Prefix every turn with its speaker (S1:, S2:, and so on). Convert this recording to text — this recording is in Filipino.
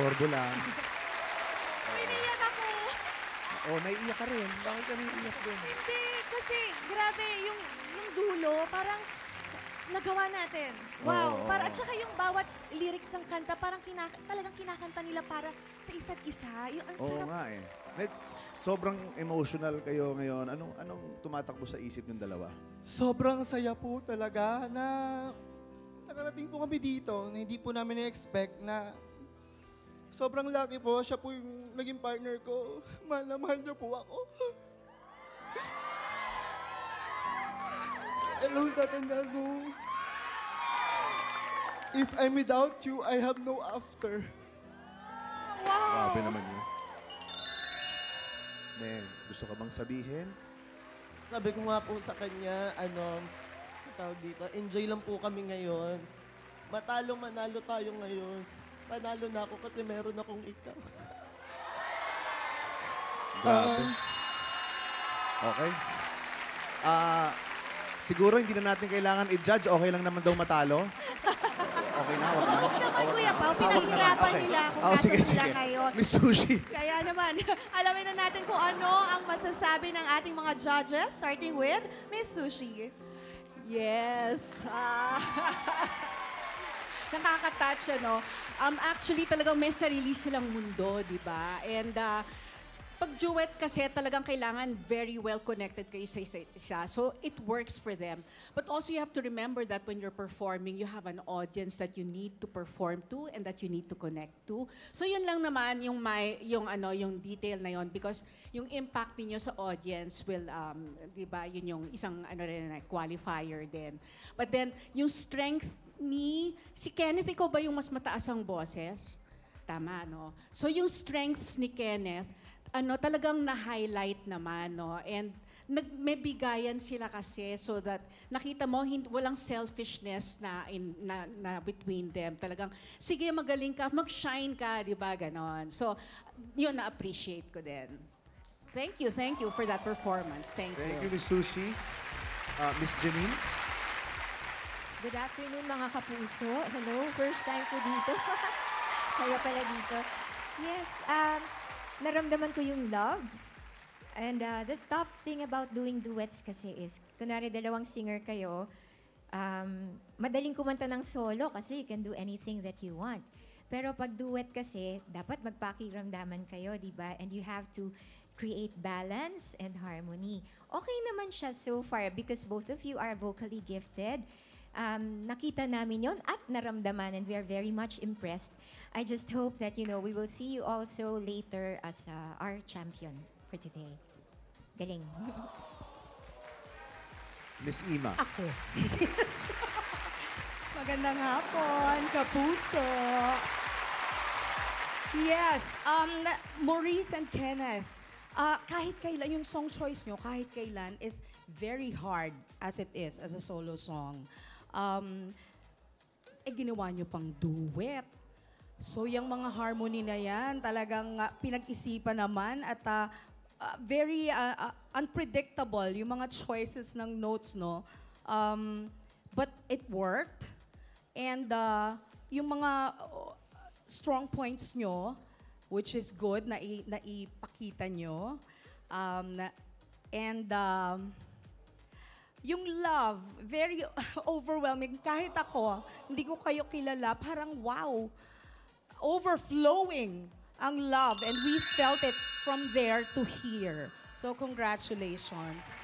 S1: Sorbo lang.
S2: Iniiyak ako.
S1: Oh, naiiyak ka rin. Bakit ka naiiyak din?
S2: Hindi, kasi grabe, yung dulo, parang nagawa natin. Wow.
S1: Oo,
S2: Para,
S1: oo.
S2: at saka yung bawat lyrics ng kanta, parang talagang kinakanta nila para sa isa't isa. Yung ang
S1: Oo
S2: sarap.
S1: nga eh. Sobrang emotional kayo ngayon. Anong tumatakbo sa isip ng dalawa?
S3: Sobrang saya po talaga na nakarating po kami dito na hindi po namin na-expect na sobrang lucky po. Siya po yung naging partner ko. Mahal na mahal niya po ako. Hello, tatanda ko. If I'm without you, I have no after.
S1: Grabe naman yun. Neng, gusto ka bang sabihin?
S4: Sabi ko nga po sa kanya, tawag dito, enjoy lang po kami ngayon. Manalo tayo ngayon. Panalo na ako kasi meron akong ikaw.
S1: Grabe. Okay. Siguro hindi na natin kailangan i-judge. Okay lang naman daw matalo. Okay na, wag na.
S2: Huwag naman, Kuya Pao.
S1: Wag naman.
S2: Pinaghirapan
S1: Okay.
S2: nila kung
S1: Oh,
S2: nasa
S1: sige,
S2: sila
S1: sige.
S2: ngayon.
S1: Miss Sushi.
S2: Kaya naman, alamin na natin kung ano ang masasabi ng ating mga judges, starting with Miss Sushi.
S5: Yes. Nakaka-touch, ano? Actually, talagang may sarili silang mundo, di ba? And pag duet kasi talagang kailangan very well connected kayo sa isa. So it works for them. But also you have to remember that when you're performing, you have an audience that you need to perform to and that you need to connect to. So yun lang naman yung detail na yun because yung impact niyo sa audience will, di ba, yun yung isang qualifier din. But then yung strength si Kenneth, ikaw ba yung mas mataas ang boses? Tama, no? So yung strengths ni Kenneth, talagang na-highlight naman, no? And may bigayan sila kasi so that nakita mo walang selfishness na between them. Talagang, sige, magaling ka, mag-shine ka, di ba, ganon. So, yun, na-appreciate ko din. Thank you for that performance. Thank you.
S1: Thank you, Miss Sushi. Miss Janine?
S6: Good afternoon, mga kapuso. Hello, first time ko dito. Saya pala dito. Yes, naramdaman ko yung love. And the tough thing about doing duets kasi is, kunwari dalawang singer kayo, madaling kumanta ng solo kasi you can do anything that you want. Pero pag duet kasi, dapat magpakiramdaman kayo, di ba? And you have to create balance and harmony. Okay naman siya so far because both of you are vocally gifted. Nakita namin yon at naramdaman and we are very much impressed. I just hope that, we will see you also later as our champion for today. Galing.
S1: Miss Ima?
S5: Ako. Yes. Magandang hapon, kapuso. Yes, Maurice and Kenneth, kahit kailan, yung song choice nyo, kahit kailan, is very hard as it is, as a solo song. Ginawa nyo pang duet. So, yung mga harmony na yan, talagang pinag-isipan naman at very unpredictable, yung mga choices ng notes, no? But it worked. And yung mga strong points nyo, which is good, na ipakita nyo. Yung love, very overwhelming. Kahit ako, hindi ko kayo kilala, parang wow, overflowing ang love. And we felt it from there to here. So congratulations.